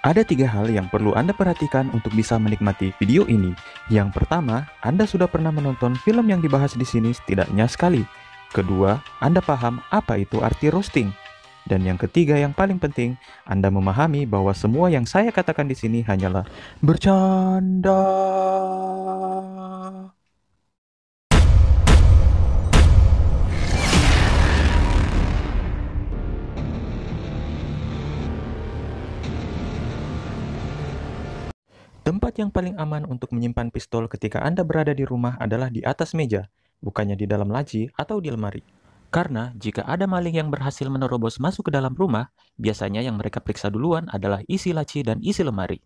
Ada 3 hal yang perlu Anda perhatikan untuk bisa menikmati video ini. Yang pertama, Anda sudah pernah menonton film yang dibahas di sini setidaknya sekali. Kedua, Anda paham apa itu arti roasting. Dan yang ketiga yang paling penting, Anda memahami bahwa semua yang saya katakan di sini hanyalah bercanda. Tempat yang paling aman untuk menyimpan pistol ketika Anda berada di rumah adalah di atas meja, bukannya di dalam laci atau di lemari. Karena jika ada maling yang berhasil menerobos masuk ke dalam rumah, biasanya yang mereka periksa duluan adalah isi laci dan isi lemari.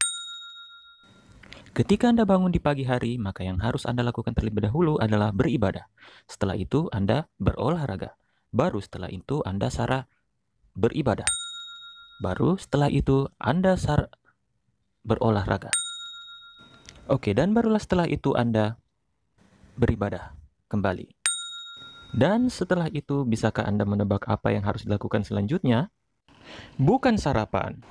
Ketika Anda bangun di pagi hari, maka yang harus Anda lakukan terlebih dahulu adalah beribadah. Setelah itu, Anda berolahraga. Baru setelah itu, Anda beribadah. Baru setelah itu, Anda berolahraga. Oke, dan barulah setelah itu Anda beribadah kembali. Dan setelah itu, bisakah Anda menebak apa yang harus dilakukan selanjutnya? Bukan sarapan.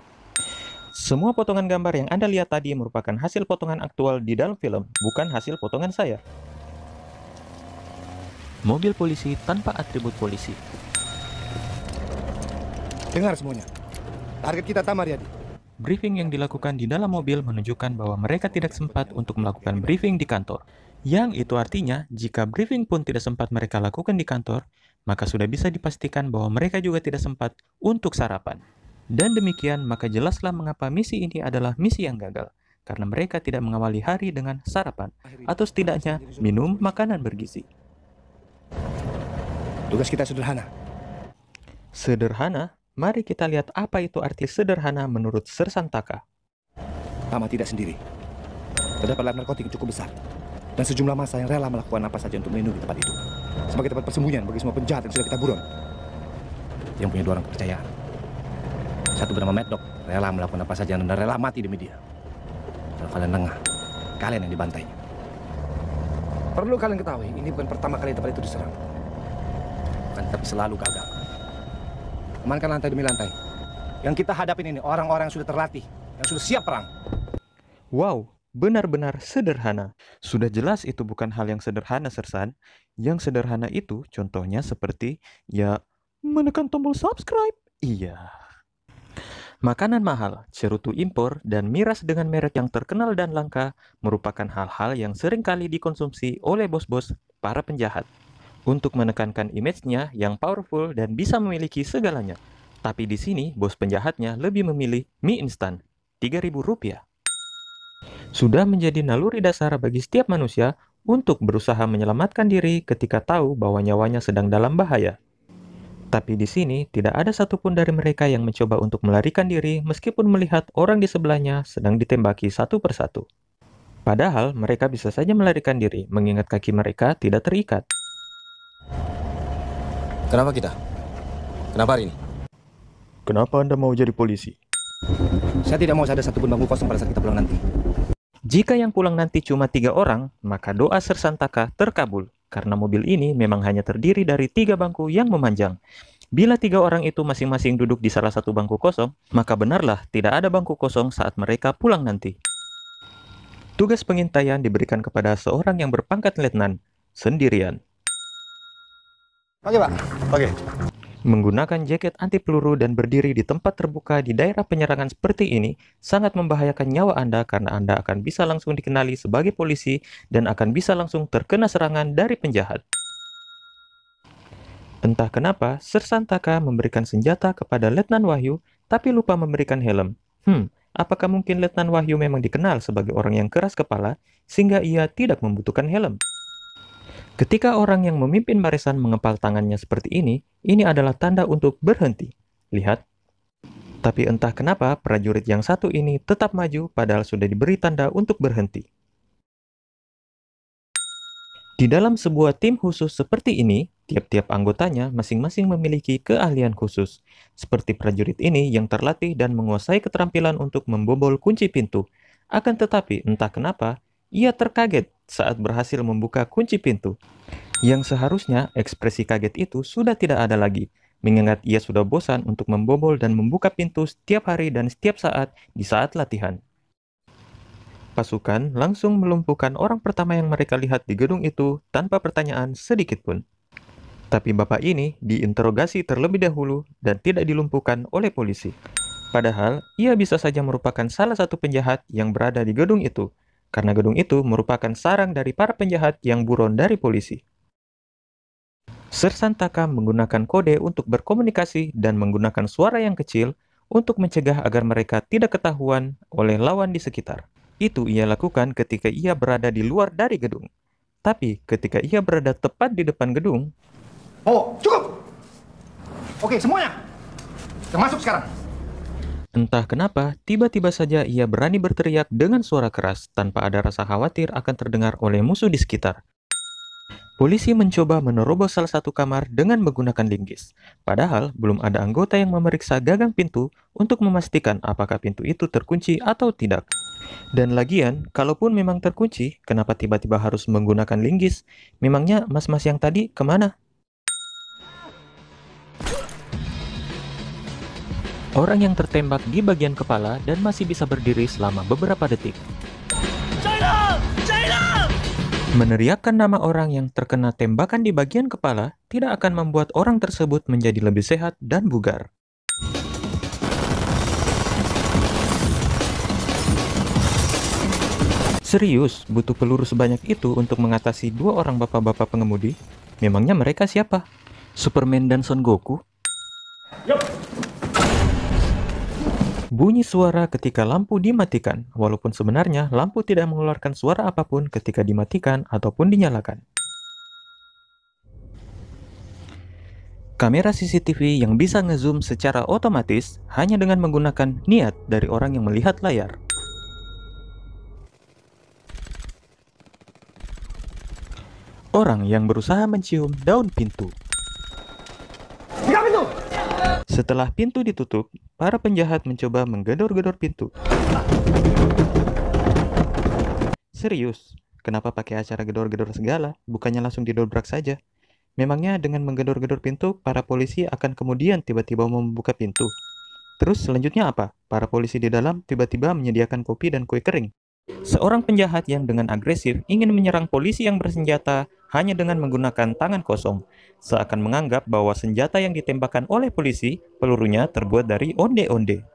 Semua potongan gambar yang Anda lihat tadi merupakan hasil potongan aktual di dalam film, bukan hasil potongan saya. Mobil polisi tanpa atribut polisi. Dengar semuanya. Target kita Tamariadi. Briefing yang dilakukan di dalam mobil menunjukkan bahwa mereka tidak sempat untuk melakukan briefing di kantor. Yang itu artinya, jika briefing pun tidak sempat mereka lakukan di kantor, maka sudah bisa dipastikan bahwa mereka juga tidak sempat untuk sarapan. Dan demikian, maka jelaslah mengapa misi ini adalah misi yang gagal. Karena mereka tidak mengawali hari dengan sarapan, atau setidaknya minum makanan bergizi. Tugas kita sederhana. Sederhana? Mari kita lihat apa itu arti sederhana menurut Sersantaka. Tama tidak sendiri. Terdapat lab narkotik yang cukup besar. Dan sejumlah massa yang rela melakukan apa saja untuk melindungi tempat itu. Sebagai tempat persembunyian bagi semua penjahat yang sudah kita buron. Yang punya 2 orang kepercayaan. Satu bernama Mad Dog, rela melakukan apa saja dan rela mati demi dia. Kalau kalian lengah, kalian yang dibantainya. Perlu kalian ketahui, ini bukan pertama kali tempat itu diserang. Bukan, tapi selalu gagal. Amankan lantai demi lantai. Yang kita hadapin ini orang-orang yang sudah terlatih, yang sudah siap perang. Wow, benar-benar sederhana. Sudah jelas itu bukan hal yang sederhana, Sersan. Yang sederhana itu contohnya seperti, ya, menekan tombol subscribe. Iya. Makanan mahal, cerutu impor, dan miras dengan merek yang terkenal dan langka merupakan hal-hal yang seringkali dikonsumsi oleh bos-bos para penjahat untuk menekankan image-nya yang powerful dan bisa memiliki segalanya. Tapi di sini, bos penjahatnya lebih memilih mie instan, Rp3.000. Sudah menjadi naluri dasar bagi setiap manusia untuk berusaha menyelamatkan diri ketika tahu bahwa nyawanya sedang dalam bahaya. Tapi di sini, tidak ada satupun dari mereka yang mencoba untuk melarikan diri meskipun melihat orang di sebelahnya sedang ditembaki satu persatu. Padahal, mereka bisa saja melarikan diri mengingat kaki mereka tidak terikat. Kenapa kita? Kenapa hari ini? Kenapa Anda mau jadi polisi? Saya tidak mau ada satupun bangku kosong pada saat kita pulang nanti. Jika yang pulang nanti cuma 3 orang, maka doa Sersantaka terkabul, karena mobil ini memang hanya terdiri dari 3 bangku yang memanjang. Bila 3 orang itu masing-masing duduk di salah satu bangku kosong, maka benarlah tidak ada bangku kosong saat mereka pulang nanti. Tugas pengintaian diberikan kepada seorang yang berpangkat letnan, sendirian. Oke, Pak. Oke. Menggunakan jaket anti peluru dan berdiri di tempat terbuka di daerah penyerangan seperti ini sangat membahayakan nyawa Anda karena Anda akan bisa langsung dikenali sebagai polisi dan akan bisa langsung terkena serangan dari penjahat. Entah kenapa, Sersantaka memberikan senjata kepada Letnan Wahyu tapi lupa memberikan helm. Apakah mungkin Letnan Wahyu memang dikenal sebagai orang yang keras kepala sehingga ia tidak membutuhkan helm? Ketika orang yang memimpin barisan mengepal tangannya seperti ini adalah tanda untuk berhenti. Lihat. Tapi entah kenapa prajurit yang satu ini tetap maju padahal sudah diberi tanda untuk berhenti. Di dalam sebuah tim khusus seperti ini, tiap-tiap anggotanya masing-masing memiliki keahlian khusus. Seperti prajurit ini yang terlatih dan menguasai keterampilan untuk membobol kunci pintu. Akan tetapi entah kenapa, ia terkaget saat berhasil membuka kunci pintu. Yang seharusnya ekspresi kaget itu sudah tidak ada lagi, mengingat ia sudah bosan untuk membobol dan membuka pintu setiap hari dan setiap saat di saat latihan. Pasukan langsung melumpuhkan orang pertama yang mereka lihat di gedung itu tanpa pertanyaan sedikit pun. Tapi bapak ini diinterogasi terlebih dahulu dan tidak dilumpuhkan oleh polisi. Padahal, ia bisa saja merupakan salah satu penjahat yang berada di gedung itu, karena gedung itu merupakan sarang dari para penjahat yang buron dari polisi. Sersan Taka menggunakan kode untuk berkomunikasi dan menggunakan suara yang kecil untuk mencegah agar mereka tidak ketahuan oleh lawan di sekitar. Itu ia lakukan ketika ia berada di luar dari gedung. Tapi ketika ia berada tepat di depan gedung... Oh, cukup! Oke, semuanya! Kita masuk sekarang! Entah kenapa, tiba-tiba saja ia berani berteriak dengan suara keras tanpa ada rasa khawatir akan terdengar oleh musuh di sekitar. Polisi mencoba menerobos salah satu kamar dengan menggunakan linggis. Padahal, belum ada anggota yang memeriksa gagang pintu untuk memastikan apakah pintu itu terkunci atau tidak. Dan lagian, kalaupun memang terkunci, kenapa tiba-tiba harus menggunakan linggis? Memangnya mas-mas yang tadi kemana? Orang yang tertembak di bagian kepala dan masih bisa berdiri selama beberapa detik. China! China! Meneriakkan nama orang yang terkena tembakan di bagian kepala tidak akan membuat orang tersebut menjadi lebih sehat dan bugar. Serius, butuh peluru sebanyak itu untuk mengatasi dua orang bapak-bapak pengemudi? Memangnya mereka siapa? Superman dan Son Goku? Yup. Bunyi suara ketika lampu dimatikan, walaupun sebenarnya lampu tidak mengeluarkan suara apapun ketika dimatikan ataupun dinyalakan. Kamera CCTV yang bisa ngezoom secara otomatis hanya dengan menggunakan niat dari orang yang melihat layar. Orang yang berusaha mencium daun pintu. Buka pintu! Setelah pintu ditutup, para penjahat mencoba menggedor-gedor pintu. Serius, kenapa pakai acara gedor-gedor segala? Bukannya langsung didobrak saja? Memangnya dengan menggedor-gedor pintu, para polisi akan kemudian tiba-tiba membuka pintu? Terus selanjutnya apa? Para polisi di dalam tiba-tiba menyediakan kopi dan kue kering. Seorang penjahat yang dengan agresif ingin menyerang polisi yang bersenjata hanya dengan menggunakan tangan kosong, seakan menganggap bahwa senjata yang ditembakkan oleh polisi, pelurunya terbuat dari onde-onde.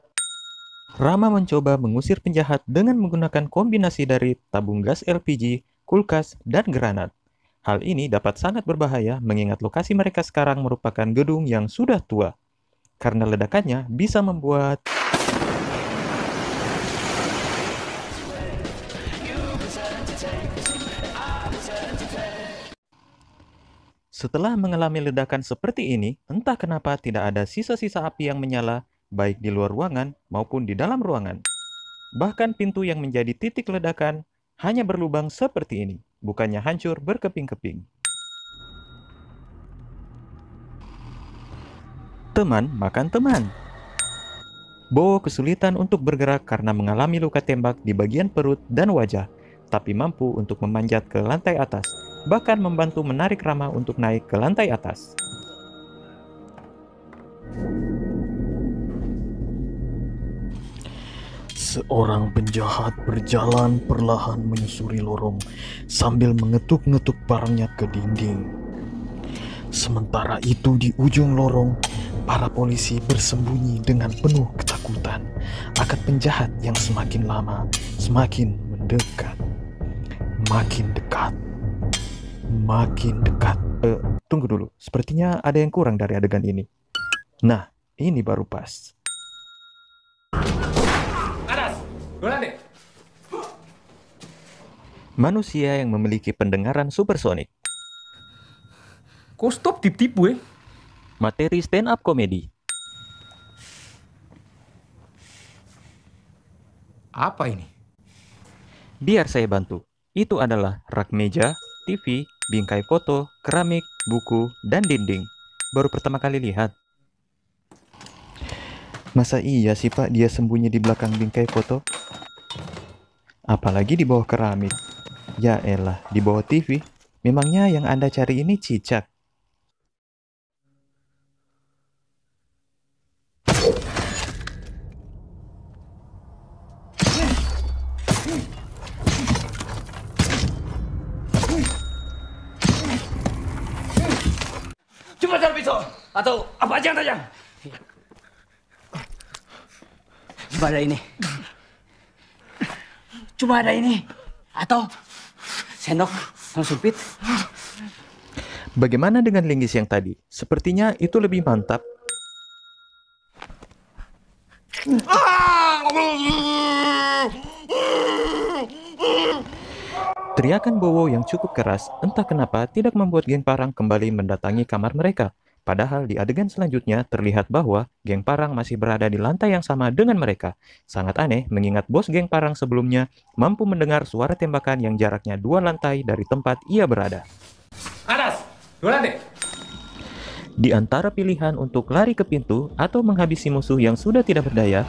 Rama mencoba mengusir penjahat dengan menggunakan kombinasi dari tabung gas LPG, kulkas, dan granat. Hal ini dapat sangat berbahaya mengingat lokasi mereka sekarang merupakan gedung yang sudah tua, karena ledakannya bisa membuat... Setelah mengalami ledakan seperti ini, entah kenapa tidak ada sisa-sisa api yang menyala, baik di luar ruangan maupun di dalam ruangan. Bahkan pintu yang menjadi titik ledakan hanya berlubang seperti ini, bukannya hancur berkeping-keping. Teman makan teman. Bo kesulitan untuk bergerak karena mengalami luka tembak di bagian perut dan wajah, tapi mampu untuk memanjat ke lantai atas, bahkan membantu menarik Rama untuk naik ke lantai atas. Seorang penjahat berjalan perlahan menyusuri lorong sambil mengetuk-ngetuk barangnya ke dinding. Sementara itu di ujung lorong, para polisi bersembunyi dengan penuh ketakutan akan penjahat yang semakin lama semakin mendekat. Makin dekat. Makin dekat. Tunggu dulu, sepertinya ada yang kurang dari adegan ini. Nah, ini baru pas. Atas! Golan deh! Manusia yang memiliki pendengaran supersonik. Kok stop tipu-tipu ya? Materi stand up comedy. Apa ini? Biar saya bantu. Itu adalah rak meja, TV, bingkai foto, keramik, buku, dan dinding. Baru pertama kali lihat. Masa iya sih Pak dia sembunyi di belakang bingkai foto? Apalagi di bawah keramik. Ya elah, di bawah TV. Memangnya yang Anda cari ini cicak? Cuma cari pisau atau apa aja yang tajam. Cuma ada ini. Cuma ada ini. Atau sendok yang sempit. Bagaimana dengan linggis yang tadi? Sepertinya itu lebih mantap. Teriakan Bowo yang cukup keras, entah kenapa tidak membuat geng Parang kembali mendatangi kamar mereka. Padahal di adegan selanjutnya terlihat bahwa geng Parang masih berada di lantai yang sama dengan mereka. Sangat aneh mengingat bos geng Parang sebelumnya mampu mendengar suara tembakan yang jaraknya 2 lantai dari tempat ia berada. Atas, 2 lantai. Di antara pilihan untuk lari ke pintu atau menghabisi musuh yang sudah tidak berdaya,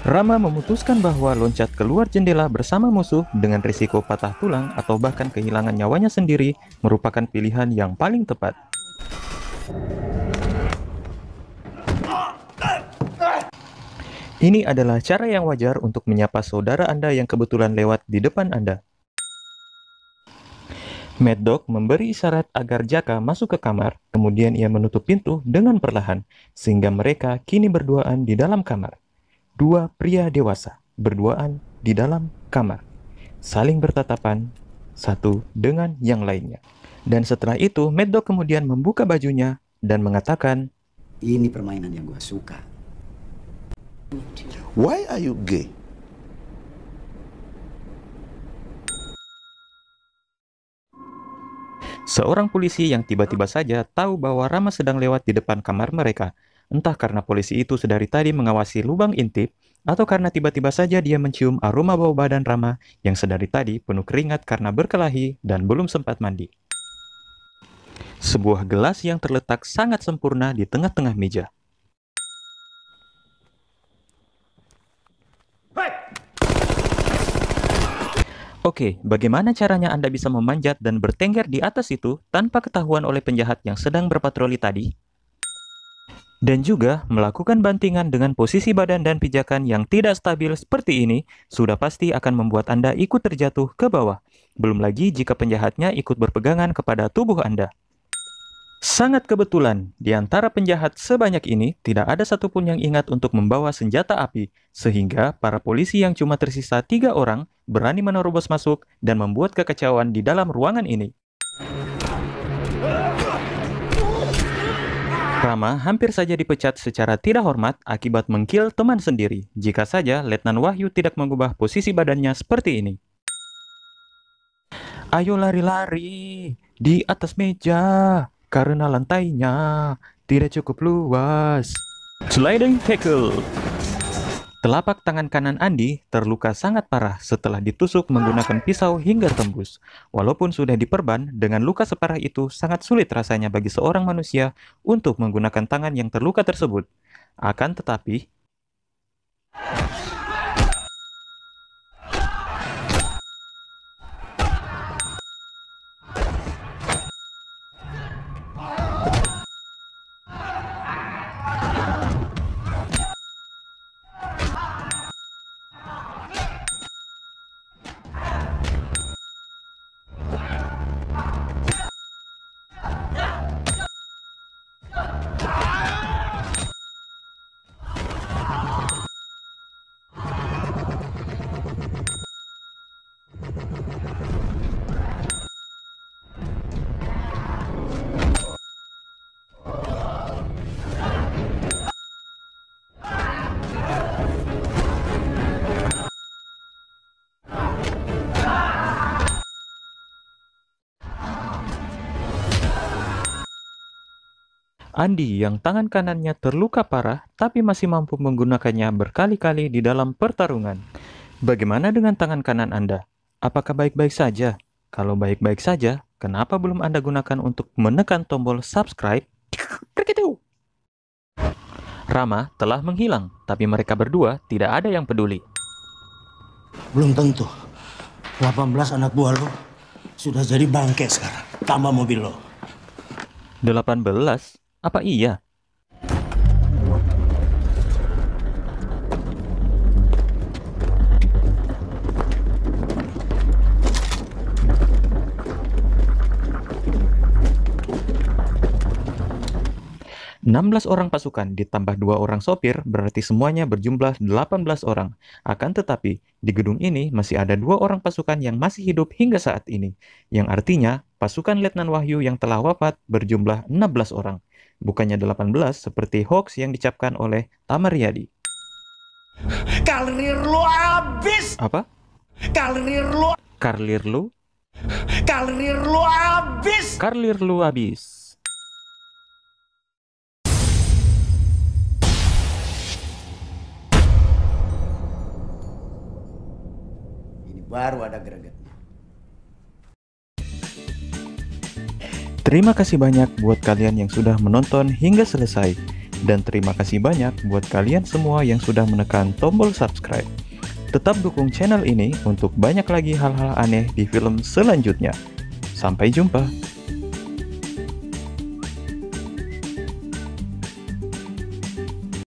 Rama memutuskan bahwa loncat keluar jendela bersama musuh dengan risiko patah tulang atau bahkan kehilangan nyawanya sendiri merupakan pilihan yang paling tepat. Ini adalah cara yang wajar untuk menyapa saudara Anda yang kebetulan lewat di depan Anda. Mad Dog memberi isyarat agar Jaka masuk ke kamar, kemudian ia menutup pintu dengan perlahan, sehingga mereka kini berduaan di dalam kamar. 2 pria dewasa berduaan di dalam kamar, saling bertatapan satu dengan yang lainnya. Dan setelah itu, Mad Dog kemudian membuka bajunya dan mengatakan, "Ini permainan yang gue suka." Why are you gay? seorang polisi yang tiba-tiba saja tahu bahwa Rama sedang lewat di depan kamar mereka. Entah karena polisi itu sedari tadi mengawasi lubang intip, atau karena tiba-tiba saja dia mencium aroma bau badan Rama yang sedari tadi penuh keringat karena berkelahi dan belum sempat mandi. Sebuah gelas yang terletak sangat sempurna di tengah-tengah meja. Oke, bagaimana caranya Anda bisa memanjat dan bertengger di atas itu tanpa ketahuan oleh penjahat yang sedang berpatroli tadi? Dan juga melakukan bantingan dengan posisi badan dan pijakan yang tidak stabil seperti ini sudah pasti akan membuat Anda ikut terjatuh ke bawah. Belum lagi jika penjahatnya ikut berpegangan kepada tubuh Anda. Sangat kebetulan, di antara penjahat sebanyak ini tidak ada satupun yang ingat untuk membawa senjata api, sehingga para polisi yang cuma tersisa 3 orang berani menerobos masuk dan membuat kekacauan di dalam ruangan ini. Rama hampir saja dipecat secara tidak hormat akibat mengkill teman sendiri, jika saja Letnan Wahyu tidak mengubah posisi badannya seperti ini. Ayo lari-lari di atas meja, karena lantainya tidak cukup luas. Sliding tackle. Telapak tangan kanan Andi terluka sangat parah setelah ditusuk menggunakan pisau hingga tembus. Walaupun sudah diperban, dengan luka separah itu sangat sulit rasanya bagi seorang manusia untuk menggunakan tangan yang terluka tersebut. Akan tetapi, Andi yang tangan kanannya terluka parah tapi masih mampu menggunakannya berkali-kali di dalam pertarungan. Bagaimana dengan tangan kanan Anda? Apakah baik-baik saja? Kalau baik-baik saja, kenapa belum Anda gunakan untuk menekan tombol subscribe? Rama telah menghilang, tapi mereka berdua tidak ada yang peduli. Belum tentu. 18 anak buah lo sudah jadi bangke sekarang. Tambah mobil lo. 18? Apa iya? 16 orang pasukan ditambah 2 orang sopir berarti semuanya berjumlah 18 orang. Akan tetapi, di gedung ini masih ada 2 orang pasukan yang masih hidup hingga saat ini. Yang artinya, pasukan Letnan Wahyu yang telah wafat berjumlah 16 orang. Bukannya 18 seperti hoax yang dicapkan oleh Tamariyadi. Karir lu habis. Apa? Karir lu. Karlir lu? Karir lu habis. Karlir lu habis. Ini baru ada gregetnya. Terima kasih banyak buat kalian yang sudah menonton hingga selesai. Dan terima kasih banyak buat kalian semua yang sudah menekan tombol subscribe. Tetap dukung channel ini untuk banyak lagi hal-hal aneh di film selanjutnya. Sampai jumpa.